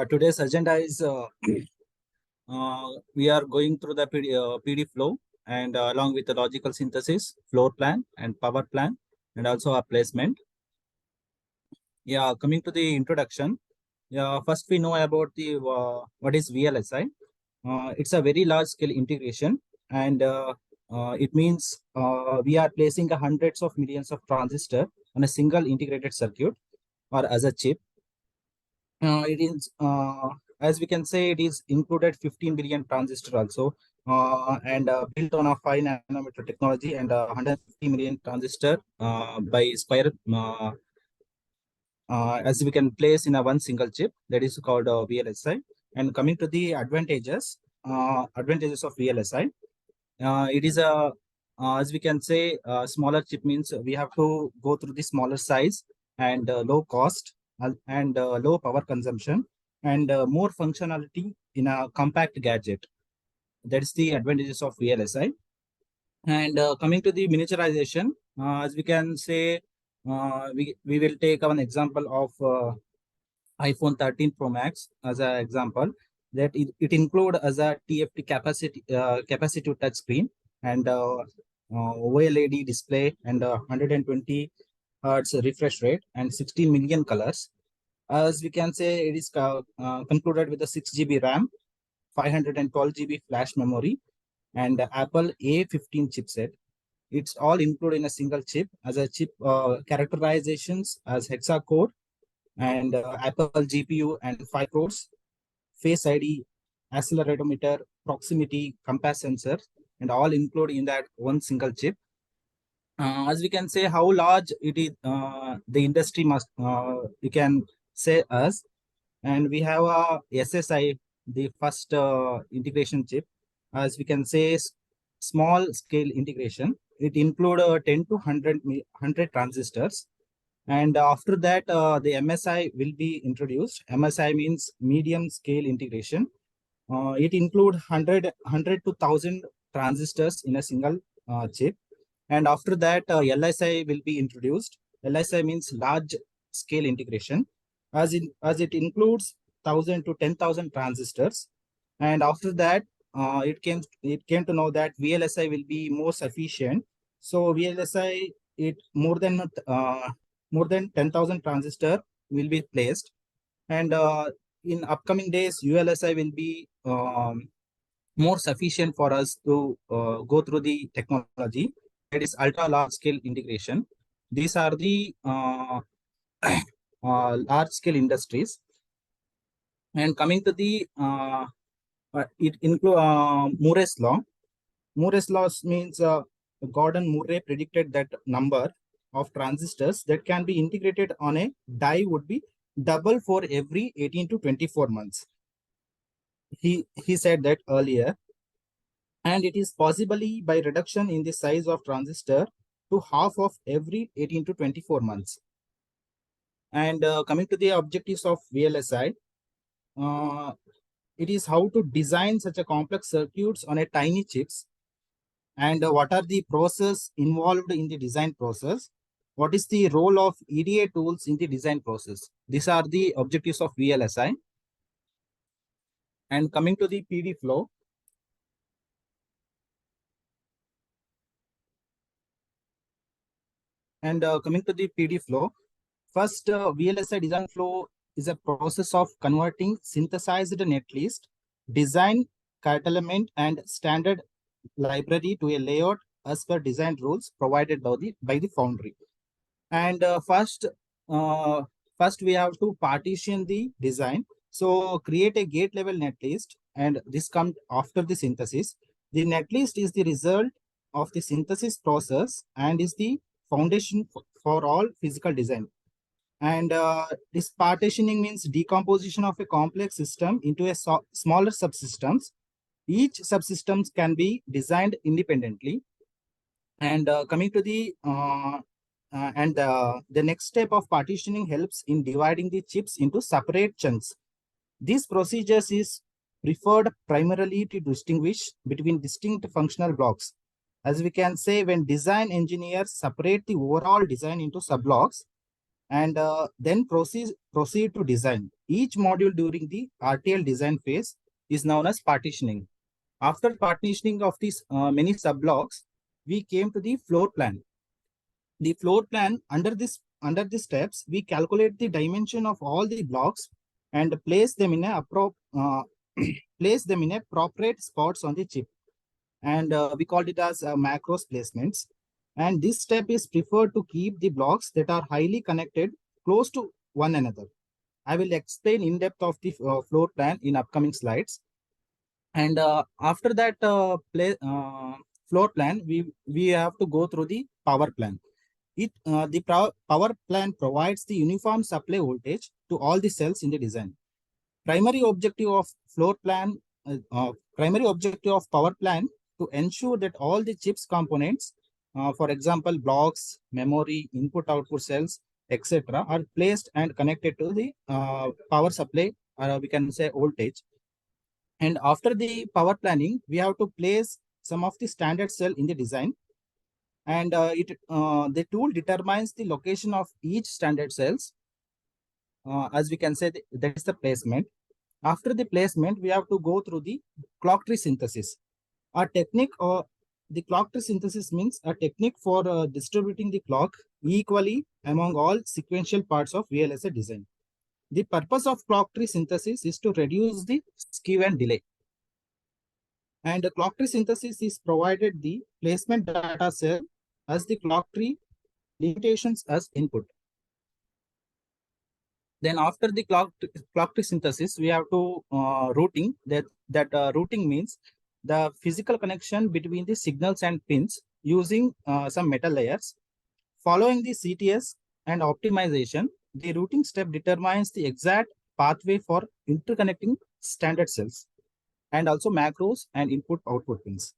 Today's agenda is we are going through the PD flow and along with the logical synthesis, floor plan and power plan, and also a placement. Yeah, coming to the introduction. Yeah, first we know about the what is VLSI. It's a very large scale integration, and it means we are placing hundreds of millions of transistors on a single integrated circuit or as a chip. It is as we can say, it is included 15 billion transistor also, and built on a 5 nanometer technology and 150 million transistor by Spire, as we can place in a one single chip, that is called VLSI. And coming to the advantages of VLSI, it is a as we can say, smaller chip means we have to go through the smaller size and low cost and low power consumption and more functionality in a compact gadget. That is the advantages of VLSI. And coming to the miniaturization, as we can say, we will take an example of iPhone 13 Pro Max as an example, that it include as a TFT capacitive touch screen and OLED display and 120 hertz refresh rate and 16 million colors. As we can say, it is concluded with a 6 GB RAM, 512 GB flash memory, and Apple A15 chipset. It's all included in a single chip as a chip characterizations as hexacode and Apple GPU and 5 cores, Face ID, accelerometer, proximity, compass sensor, and all included in that one single chip. As we can say, how large it is, the industry must, we can say us, and we have a SSI, the first integration chip. As we can say, small scale integration. It include 10 to 100 transistors. And after that, the MSI will be introduced. MSI means medium scale integration. It include 100 to 1000 transistors in a single chip. And after that, LSI will be introduced. LSI means large scale integration, as it includes 1000 to 10,000 transistors. And after that, it came to know that VLSI will be more sufficient. So VLSI, it more than 10,000 transistor will be placed, and in upcoming days ULSI will be more sufficient for us to go through the technology, that is ultra large scale integration. These are the large scale industries. And coming to the it include Moore's law. Moore's law means Gordon Murray predicted that number of transistors that can be integrated on a die would be double for every 18 to 24 months. He said that earlier, and it is possibly by reduction in the size of transistor to half of every 18 to 24 months. And coming to the objectives of VLSI, it is how to design such a complex circuits on a tiny chips, and what are the process involved in the design process. What is the role of EDA tools in the design process? These are the objectives of VLSI. And coming to the PD flow. And coming to the PD flow, first VLSI design flow is a process of converting synthesized netlist, design, cut element, and standard library to a layout as per design rules provided by the foundry. And first we have to partition the design. So create a gate level netlist, and this comes after the synthesis. The netlist is the result of the synthesis process and is the foundation for all physical design. And this partitioning means decomposition of a complex system into a smaller subsystems. Each subsystems can be designed independently. And coming to the the next step of partitioning helps in dividing the chips into separate chunks. This procedure is preferred primarily to distinguish between distinct functional blocks. As we can say, when design engineers separate the overall design into subblocks, and then proceed to design. Each module during the RTL design phase is known as partitioning. After partitioning of these many subblocks, we came to the floor plan. The floor plan, under the steps, we calculate the dimension of all the blocks and place them in a place them in appropriate spots on the chip, and we called it as macros placements. And this step is preferred to keep the blocks that are highly connected close to one another. I will explain in depth of the floor plan in upcoming slides. And after that floor plan, we have to go through the power plan. The power plan provides the uniform supply voltage to all the cells in the design. Primary objective of floor plan, primary objective of power plan to ensure that all the chips components, for example, blocks, memory, input-output cells, etc., are placed and connected to the power supply, or we can say voltage. And after the power planning, we have to place some of the standard cell in the design, and the tool determines the location of each standard cells. As we can say, that is the placement. After the placement, we have to go through the clock tree synthesis. A technique, or the clock tree synthesis means a technique for distributing the clock equally among all sequential parts of VLSI design. The purpose of clock tree synthesis is to reduce the skew and delay. And the clock tree synthesis is provided the placement data cell as the clock tree, limitations as input. Then after the clock tree synthesis, we have to routing. That routing means the physical connection between the signals and pins using some metal layers. Following the CTS and optimization, the routing step determines the exact pathway for interconnecting standard cells and also macros and input-output pins.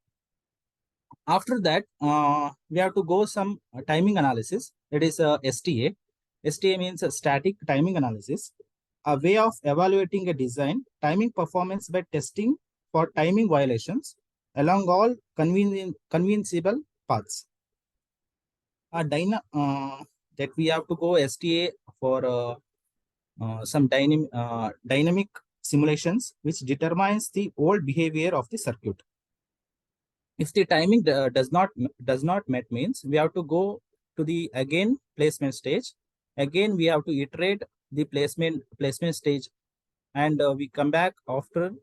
After that, we have to go some timing analysis. It is STA. STA means a static timing analysis, a way of evaluating a design timing performance by testing for timing violations along all conceivable paths. That we have to go STA for some dynamic simulations, which determines the old behavior of the circuit. If the timing does not met, means we have to go to the again placement stage. Again, we have to iterate the placement stage, and we come back after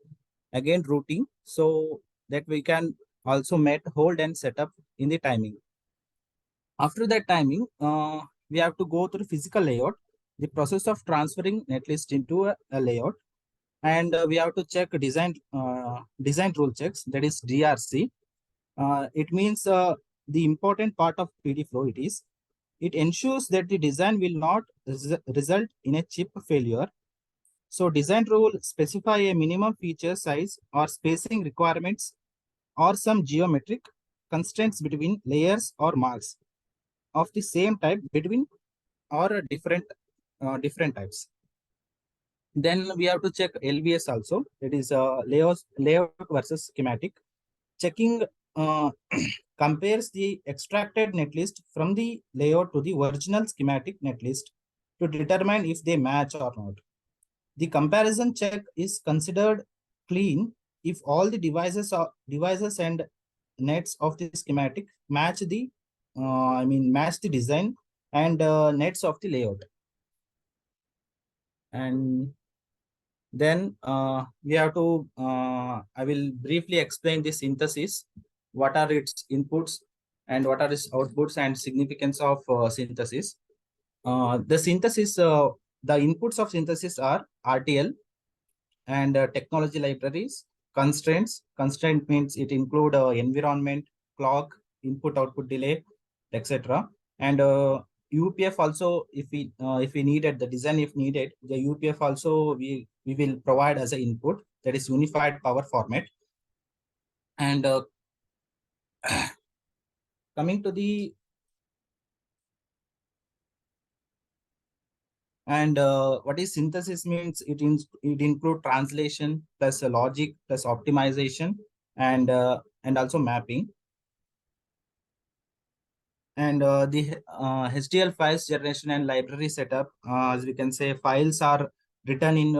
again routing, so that we can also met, hold, and set up in the timing. After that timing, we have to go through physical layout, the process of transferring netlist into a layout, and we have to check design rule checks, that is DRC. It means the important part of PD flow. It ensures that the design will not result in a chip failure. So design rule specify a minimum feature size or spacing requirements or some geometric constraints between layers or marks of the same type between or different types. Then we have to check LVS also. It is layout versus schematic. Checking compares the extracted netlist from the layout to the original schematic netlist to determine if they match or not. The comparison check is considered clean if all the devices and nets of the schematic match the match the design and nets of the layout. And then we have to I will briefly explain the synthesis. What are its inputs and what are its outputs and significance of synthesis. The synthesis, the inputs of synthesis are RTL and technology libraries, constraints. Constraint means it include environment, clock, input-output delay, etc. And UPF also, if we needed the design, if needed, the UPF also we will provide as an input, that is unified power format. And coming to the what is synthesis means, it include translation plus logic plus optimization and also mapping. And the HDL files generation and library setup, as we can say, files are written in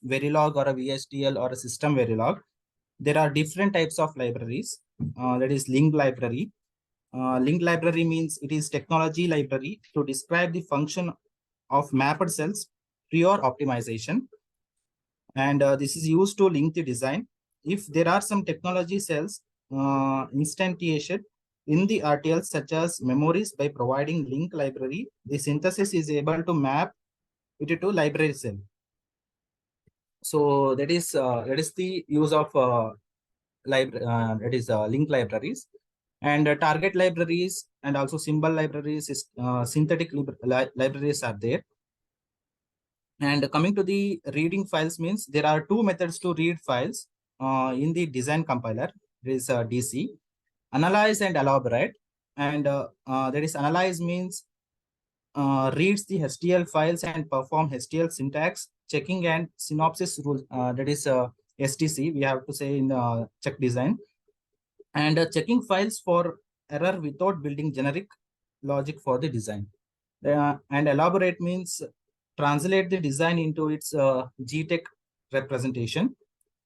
Verilog or a VHDL or a system Verilog. There are different types of libraries. That is linked library. Linked library means it is technology library to describe the function of mapped cells prior optimization. And this is used to link the design. If there are some technology cells instantiated in the RTLs such as memories by providing link library, the synthesis is able to map it to library cell. So that is the use of link libraries. And target libraries and also symbol libraries is synthetic libraries are there. And coming to the reading files means there are two methods to read files in the design compiler. There is DC, analyze and elaborate. And that is analyze means reads the HTL files and perform HTL syntax checking and synopsis rules. That is STC, we have to say in check design. And checking files for error without building generic logic for the design. And elaborate means translate the design into its GTech representation,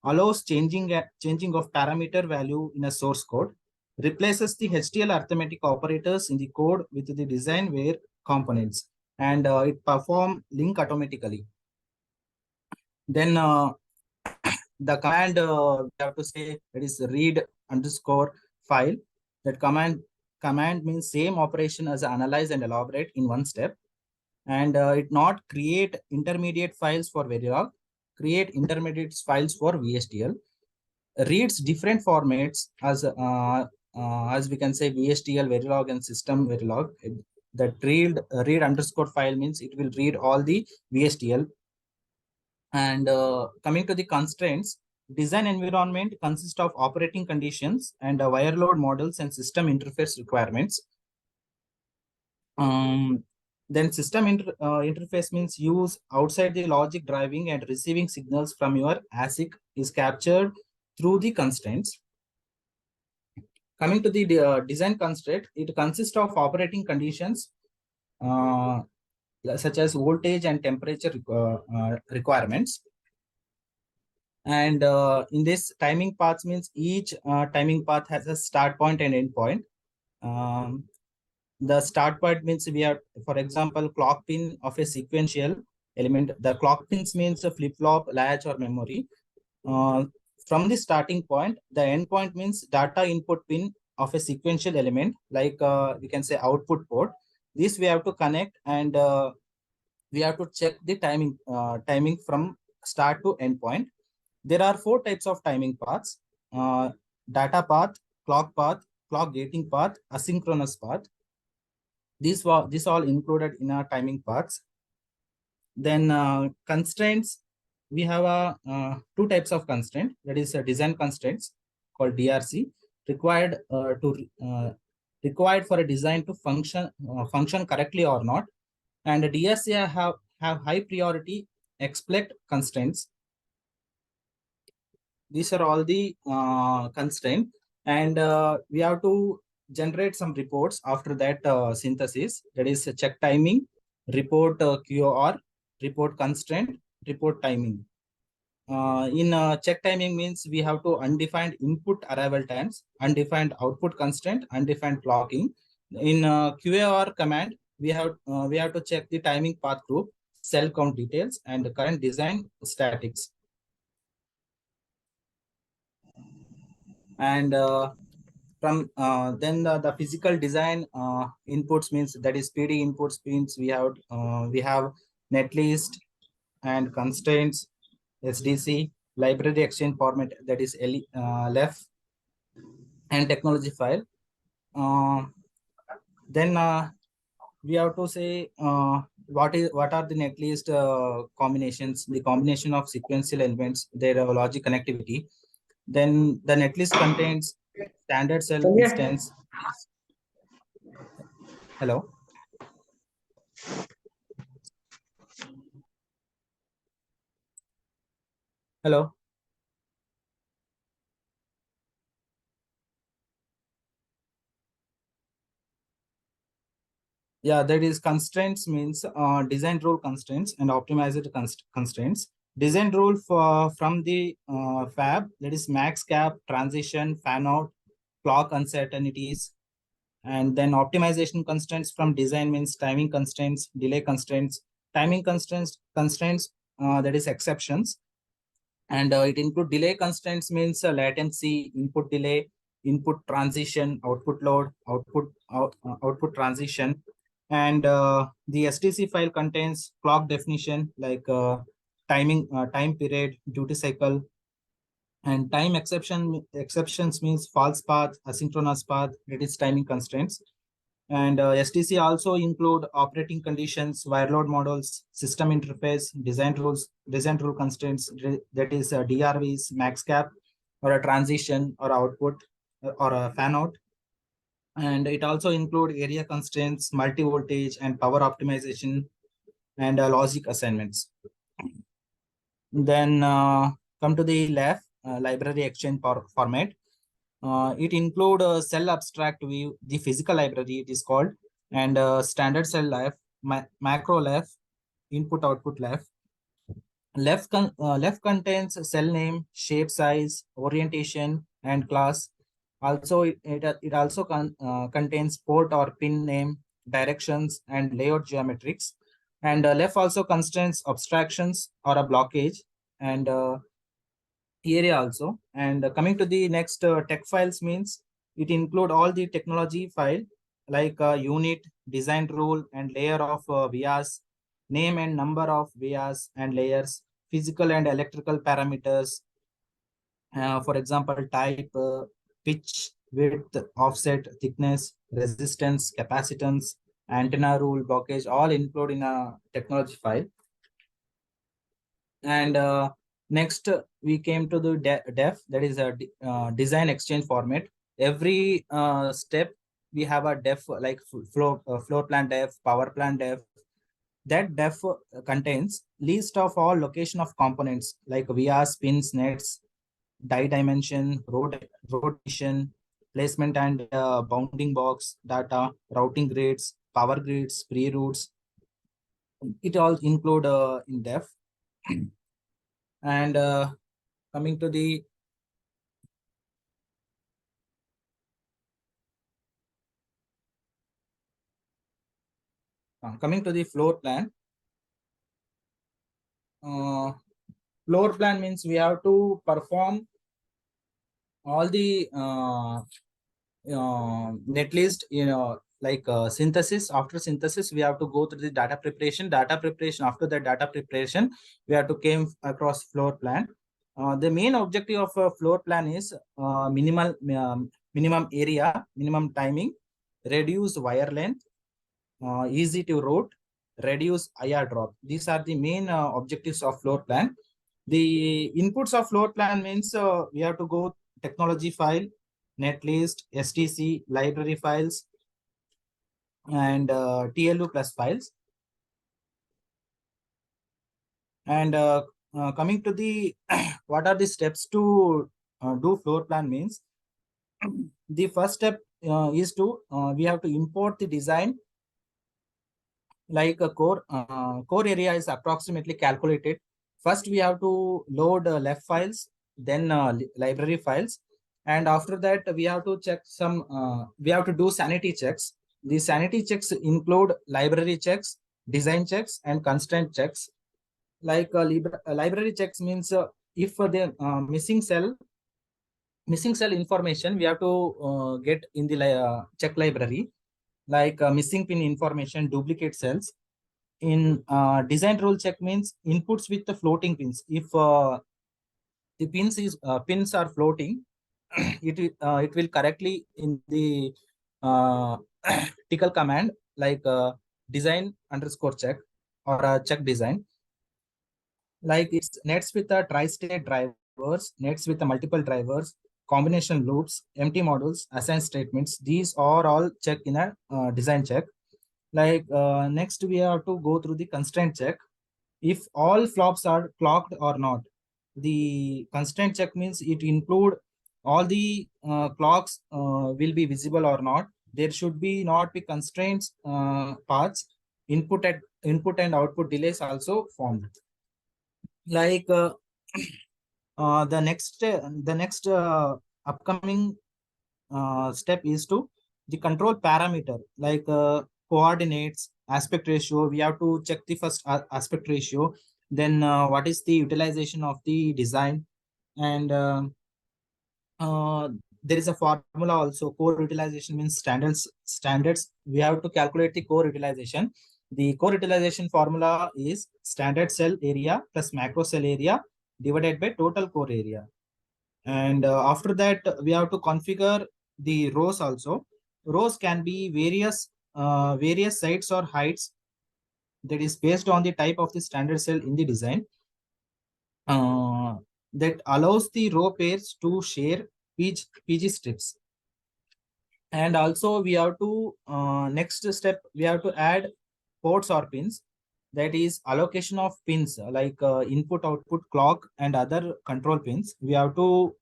allows changing of parameter value in a source code, replaces the HTL arithmetic operators in the code with the design where components, and it perform link automatically. Then the command we have to say that is read underscore file. That command means same operation as analyze and elaborate in one step. And it not create intermediate files for Verilog, create intermediate files for VHDL, reads different formats as we can say VHDL, Verilog, and system Verilog. That read underscore file means it will read all the VHDL. And coming to the constraints, design environment consists of operating conditions and wire load models and system interface requirements. Then system interface means use outside the logic driving and receiving signals from your ASIC is captured through the constraints. Coming to the design constraint, it consists of operating conditions such as voltage and temperature requirements. And in this timing paths means each timing path has a start point and end point. The start point means we have, for example, clock pin of a sequential element. The clock pins means a flip-flop, latch, or memory. From the starting point, the end point means data input pin of a sequential element, like we can say output port. This we have to connect, and we have to check the timing from start to end point. There are 4 types of timing paths: data path, clock gating path, asynchronous path. These all included in our timing paths. Then constraints, we have 2 types of constraint. That is design constraints called DRC, required required for a design to function correctly or not. And DRC have high priority expect constraints. These are all the constraints, and we have to generate some reports after that synthesis. That is check timing, report QOR, report constraint, report timing. In check timing means we have to undefined input arrival times, undefined output constraint, undefined clocking. In QAR command, we have to check the timing path group, cell count details, and the current design statics. And from then the physical design inputs means that is PD inputs means we have netlist and constraints, SDC, library exchange format, that is LEF, and technology file. Then we have to say what are the netlist combinations, the combination of sequential elements, their logic connectivity. Then the netlist contains standard cell instance. Hello. Hello. Yeah, that is constraints means design rule constraints and optimized constraints. Design rule for from the fab, that is max cap, transition, fan out, clock uncertainties, and then optimization constraints from design means timing constraints, delay constraints, timing constraints, that is exceptions, and it include delay constraints means latency, input delay, input transition, output load, output transition, and the STC file contains clock definition like time period, duty cycle, and time exceptions means false path, asynchronous path, that is timing constraints. And STC also include operating conditions, wire load models, system interface, design rule constraints, that is DRVs, max cap, or a transition, or output, or a fan out. And it also include area constraints, multi-voltage, and power optimization, and logic assignments. Then come to the left, library exchange format. It include cell abstract view, the physical library it is called, and standard cell left, macro left, input output left. Left contains cell name, shape, size, orientation, and class. Also, it also contains port or pin name, directions, and layout geometrics. And left also constrains abstractions or a blockage, and area also. And coming to the next tech files means it include all the technology file like unit, design rule, and layer of vias, name and number of vias and layers, physical and electrical parameters, for example type, pitch, width, offset, thickness, resistance, capacitance, antenna rule, blockage, all include in a technology file. And next we came to the def, that is a design exchange format. Every step we have a def, like floor plan def, power plan def. That def contains list of all location of components like vias, pins, nets, die dimension, road dimension, placement and bounding box data, routing grids, power grids, pre-routes. It all include in def. And coming to the floor plan. Floor plan means we have to perform all the netlist, like synthesis. After synthesis, we have to go through the data preparation. After the data preparation, we have to came across floor plan. The main objective of a floor plan is minimum area, minimum timing, reduce wire length, easy to route, reduce IR drop. These are the main objectives of floor plan. The inputs of floor plan means we have to go technology file, netlist, STC, library files, and TLU plus files. And coming to the what are the steps to do floor plan means, the first step is to we have to import the design, like a core area is approximately calculated. First we have to load left files, then library files, and after that we have to check some we have to do sanity checks. The sanity checks include library checks, design checks, and constraint checks. Like library checks means if the missing cell information we have to get in the check library, like missing pin information, duplicate cells. In design rule check means inputs with the floating pins. If the pins are floating, it will correctly in the tickle command, like design underscore check, or check design. Like it's nets with the tri-state drivers, nets with the multiple drivers, combination loops, empty modules, assign statements. These are all check in a design check. Like next we have to go through the constraint check. If all flops are clocked or not. The constraint check means it include all the clocks will be visible or not. there should be not be constraints paths, input and output delays also formed. Like the next upcoming step is to the control parameter, like coordinates, aspect ratio. We have to check the first aspect ratio, then what is the utilization of the design, and there is a formula also. Core utilization means standards. We have to calculate the core utilization. The core utilization formula is standard cell area plus macro cell area divided by total core area. And after that, we have to configure the rows also. Rows can be various sites or heights, that is based on the type of the standard cell in the design, uh, that allows the row pairs to share PG strips. And also we have to next step, we have to add ports or pins, that is allocation of pins, like input, output, clock, and other control pins. We have to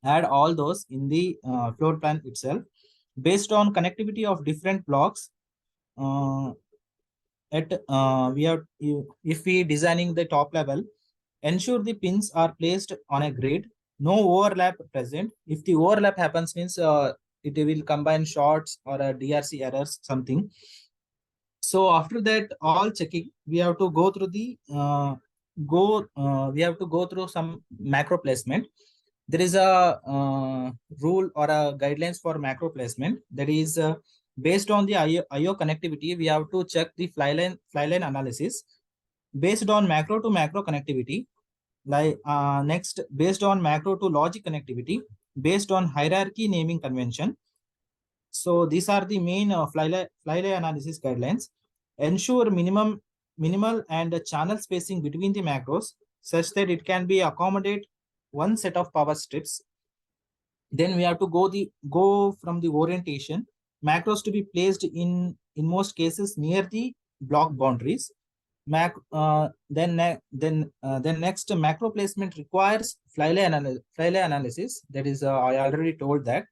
add all those in the floor plan itself based on connectivity of different blocks. uh, we have, if we designing the top level, ensure the pins are placed on a grid, no overlap present. If the overlap happens means it will combine shorts or a DRC errors something. So after that all checking, we have to go through the we have to go through some macro placement. There is a rule or a guidelines for macro placement, that is based on the IO connectivity. We have to check the flyline analysis based on macro to macro connectivity. Like next, based on macro to logic connectivity, based on hierarchy naming convention. So these are the main flyline analysis guidelines. Ensure minimal and channel spacing between the macros such that it can be accommodate one set of power strips. Then we have to go from the orientation, macros to be placed in most cases near the block boundaries. Then next, macro placement requires flyline analysis. That is, I already told that.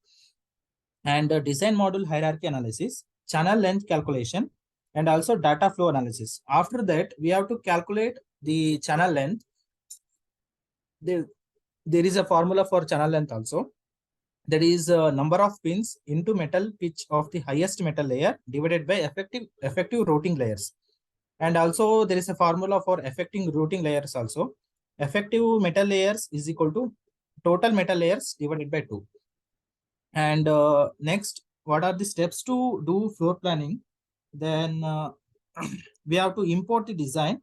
And design module hierarchy analysis, channel length calculation, and also data flow analysis. After that, we have to calculate the channel length. There is a formula for channel length also. That is number of pins into metal pitch of the highest metal layer divided by effective routing layers. And also there is a formula for effective routing layers also. Effective metal layers is equal to total metal layers divided by 2. And next, what are the steps to do floor planning? Then we have to import the design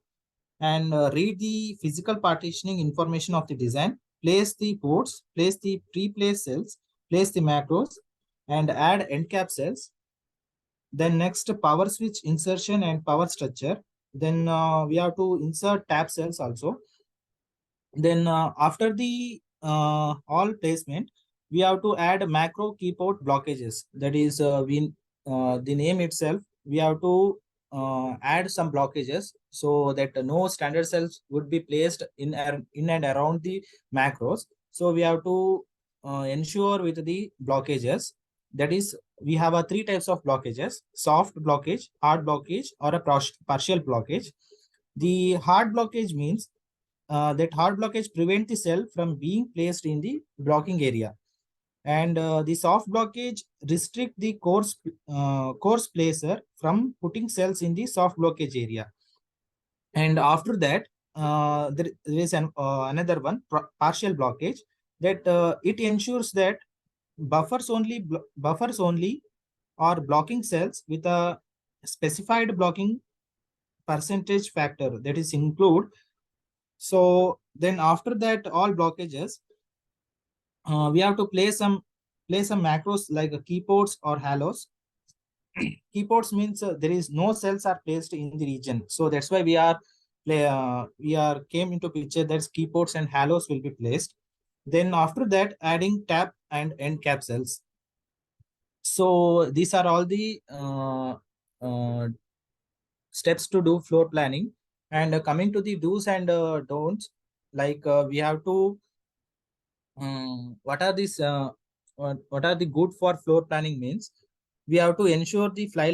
and read the physical partitioning information of the design, place the ports, place the pre-placed cells, place the macros, and add end cap cells. Then next, power switch insertion and power structure. Then we have to insert tap cells also. Then after the all placement, we have to add macro key port blockages. That is, the name itself, we have to add some blockages so that no standard cells would be placed in and around the macros. So we have to ensure with the blockages. That is, we have three types of blockages: soft blockage, hard blockage, or a partial blockage. The hard blockage means that hard blockage prevent the cell from being placed in the blocking area, and the soft blockage restrict the course placer from putting cells in the soft blockage area. And after that, there is another one, partial blockage, that it ensures that buffers only or blocking cells with a specified blocking percentage factor, that is include. So then after that all blockages, we have to play some macros like keyports or halos. Keyports means there is no cells are placed in the region, so that's why we are came into picture that keyports and halos will be placed. Then after that, adding tap and end cap cells. So these are all the steps to do floor planning. And coming to the do's and don'ts, like we have to what are these what are the good for floor planning means. we have to ensure the fly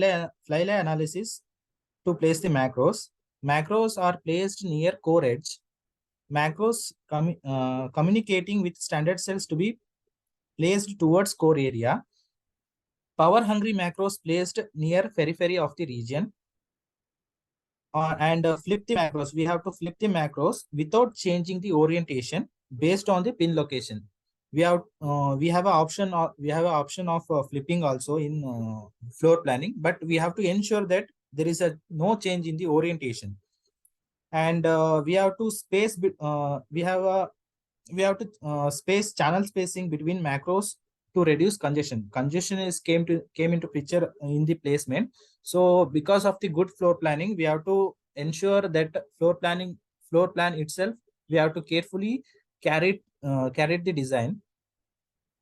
analysis to place the macros. Macros are placed near core edge. Macros communicating with standard cells to be placed towards core area. Power hungry macros placed near periphery of the region. And flip the macros. We have to flip the macros without changing the orientation based on the pin location. We have an option of flipping also in floor planning, but we have to ensure that there is no change in the orientation. And we have to space channel spacing between macros to reduce congestion. Congestion came into picture in the placement. So because of the good floor planning, we have to ensure that floor plan itself, we have to carefully carry the design.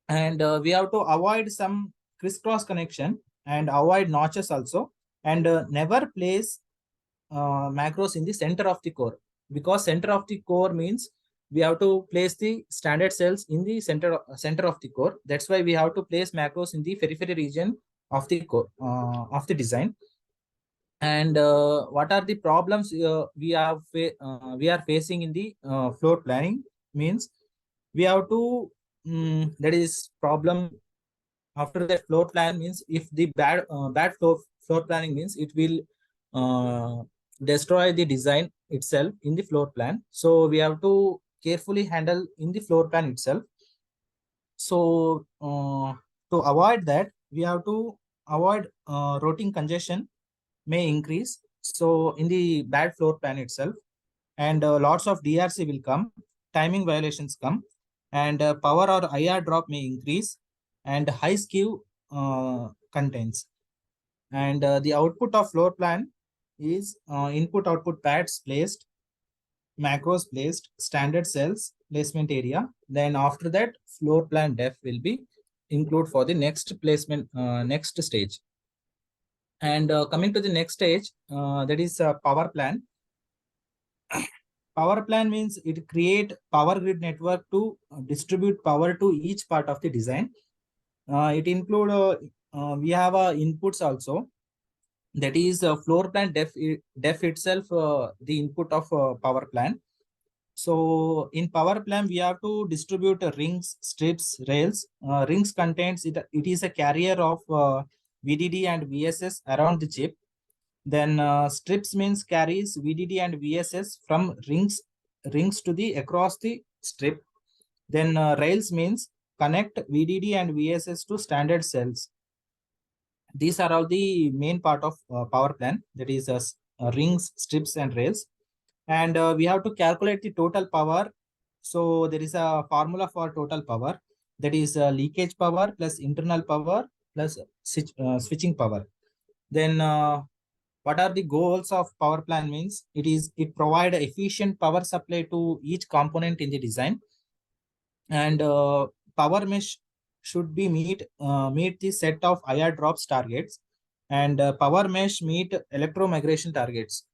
And we have to avoid some crisscross connection and avoid notches also. And never place macros in the center of the core, because center of the core means we have to place the standard cells in the center of the core. That's why we have to place macros in the periphery region of the core of the design. And what are the problems we are facing in the floor planning means we have to that is problem after that floor plan means if the bad floor planning means it will destroy the design itself in the floor plan. So we have to carefully handle in the floor plan itself. So to avoid that, we have to avoid routing congestion may increase. So in the bad floor plan itself, and lots of DRC will come, timing violations come, and power or IR drop may increase, and high skew contains. And the output of floor plan is input output pads placed, macros placed, standard cells placement area. Then after that, floor plan def will be include for the next placement, next stage. And coming to the next stage, that is power plan. Power plan means it create power grid network to distribute power to each part of the design. It include we have inputs also. That is floor plan def itself, the input of power plan. So in power plan, we have to distribute rings, strips, rails. Rings contains it. It is a carrier of VDD and VSS around the chip. Then strips means carries VDD and VSS from rings to the across the strip. Then rails means connect VDD and VSS to standard cells. These are all the main part of power plan, that is rings, strips, and rails. And we have to calculate the total power. So there is a formula for total power, that is leakage power plus internal power plus switching power. Then what are the goals of power plan means it provide efficient power supply to each component in the design. And power mesh should be meet the set of IR drops targets, and power mesh meet electromigration targets.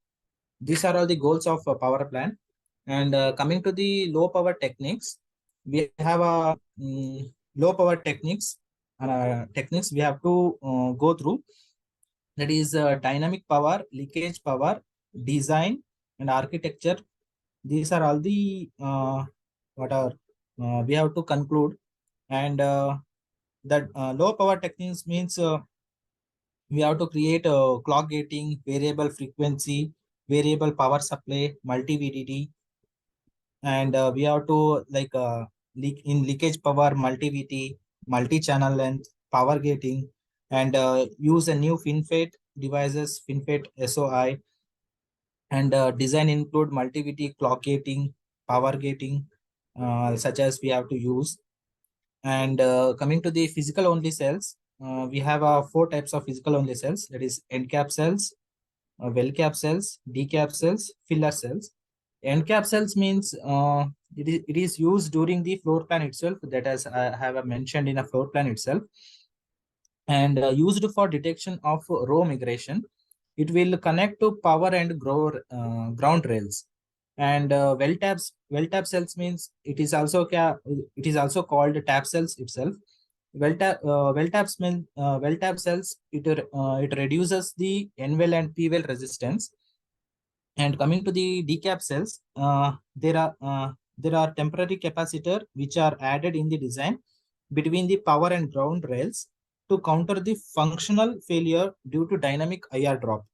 These are all the goals of power plan. And coming to the low power techniques, we have a low power techniques we have to go through. That is dynamic power, leakage power, design, and architecture. These are all the what are we have to conclude. And that low power techniques means we have to create clock gating, variable frequency, variable power supply, multi VDD, and we have to like leakage power, multi VT, multi channel length, power gating, and use a new FinFET devices, FinFET SOI, and design include multi VT, clock gating, power gating, such as we have to use. And coming to the physical only cells, we have 4 types of physical only cells, that is end cap cells, well cap cells, D cap cells, filler cells. End cap cells means it is used during the floor plan itself, that as I have mentioned in a floor plan itself, and used for detection of row migration. It will connect to power and ground rails. And well tap cells means it is also called tap cells itself. Well tap cells, it reduces the N-well and P-well resistance. And coming to the decap cells, there are temporary capacitor which are added in the design between the power and ground rails to counter the functional failure due to dynamic IR drop.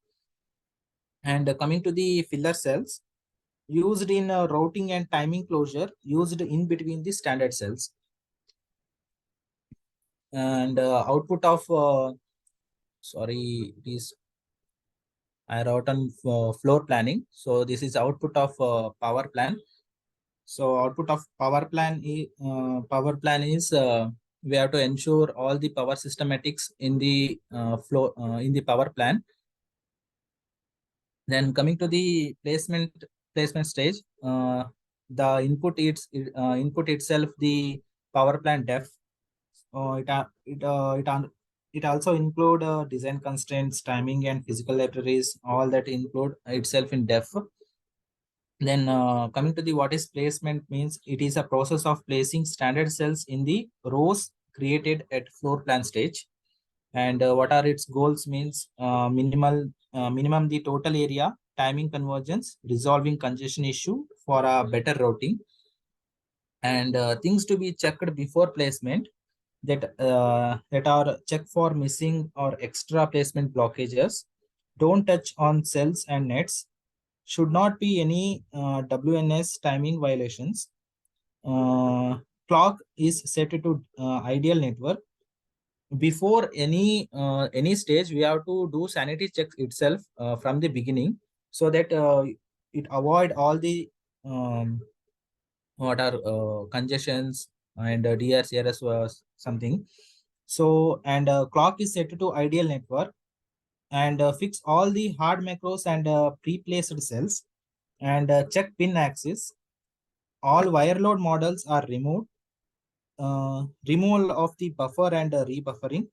And coming to the filler cells, used in routing and timing closure, used in between the standard cells. And output of sorry, it is I wrote on floor planning. So this is output of power plan. So output of power plan is we have to ensure all the power systematics in the flow in the power plan. Then coming to the placement stage, the input itself the power plan def. It it it also include design constraints, timing, and physical libraries. All that include itself in def. Then coming to the what is placement means, it is a process of placing standard cells in the rows created at floor plan stage. And what are its goals means, minimum the total area, timing convergence, resolving congestion issue for a better routing. And things to be checked before placement, that are check for missing or extra placement blockages. Don't touch on cells and nets. Should not be any WNS timing violations. Clock is set to ideal network. Before any stage, we have to do sanity checks itself from the beginning, so that it avoid all the what are congestions and DRCRS was something. So, and clock is set to ideal network, and fix all the hard macros and pre-placed cells, and check pin axis. All wire load models are removed. Removal of the buffer and rebuffering.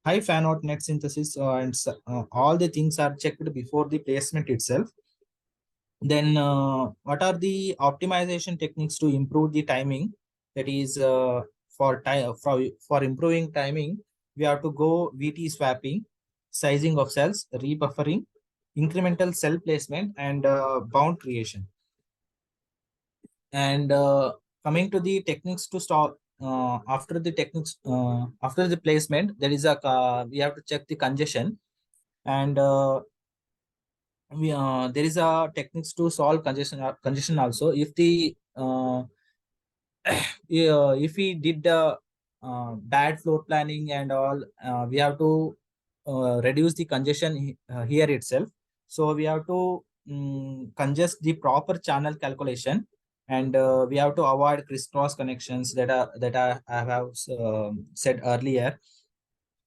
High fan out net synthesis, and all the things are checked before the placement itself. Then what are the optimization techniques to improve the timing? That is for improving timing, we have to go VT swapping, sizing of cells, rebuffering, incremental cell placement, and bound creation. And coming to the techniques to stop after the techniques after the placement, there is a we have to check the congestion. And there is a techniques to solve congestion also. If the if we did the bad floor planning and all, we have to reduce the congestion here itself. So we have to congest the proper channel calculation, and we have to avoid crisscross connections I have said earlier.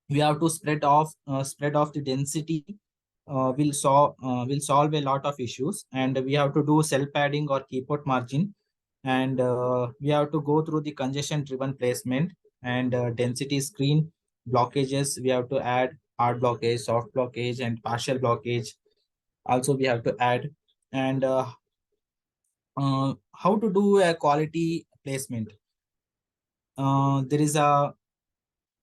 We have to spread off the density. Will solve a lot of issues. And we have to do cell padding or keyport margin. And we have to go through the congestion driven placement and density screen blockages. We have to add hard blockage, soft blockage, and partial blockage also we have to add. And how to do a quality placement. There is a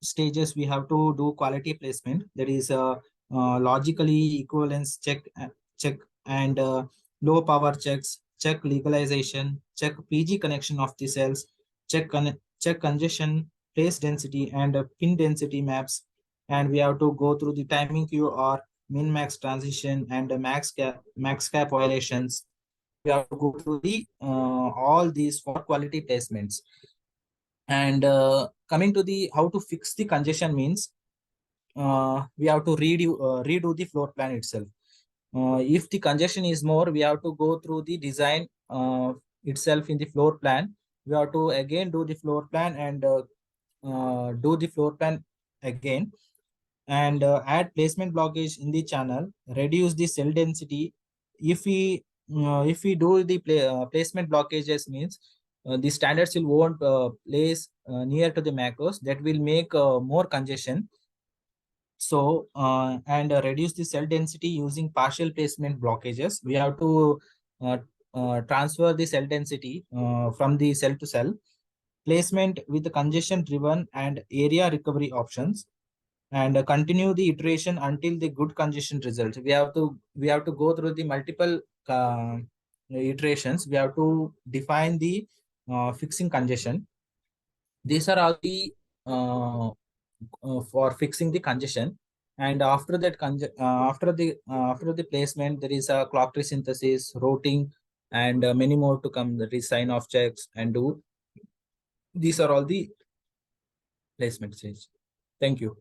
stages we have to do quality placement. There is a logically equivalence check, and low power checks, check legalization, check PG connection of the cells, check congestion, place density, and pin density maps. And we have to go through the timing queue or min max transition and max cap violations. We have to go through the all these for quality placements. And coming to the how to fix the congestion means, we have to redo the floor plan itself. If the congestion is more, we have to go through the design itself in the floor plan. We have to again do the floor plan and do the floor plan again, and add placement blockage in the channel, reduce the cell density. If we do the placement blockages means, the standard cell won't place near to the macros, that will make more congestion. So and reduce the cell density using partial placement blockages. We have to transfer the cell density from the cell to cell. placement with congestion driven and area recovery options, and continue the iteration until the good congestion results. We have to go through the multiple iterations. We have to define the fixing congestion. These are all the for fixing the congestion. And after that after the placement, there is a clock tree synthesis, routing, and many more to come. That is sign off checks and do. These are all the placement stage. Thank you.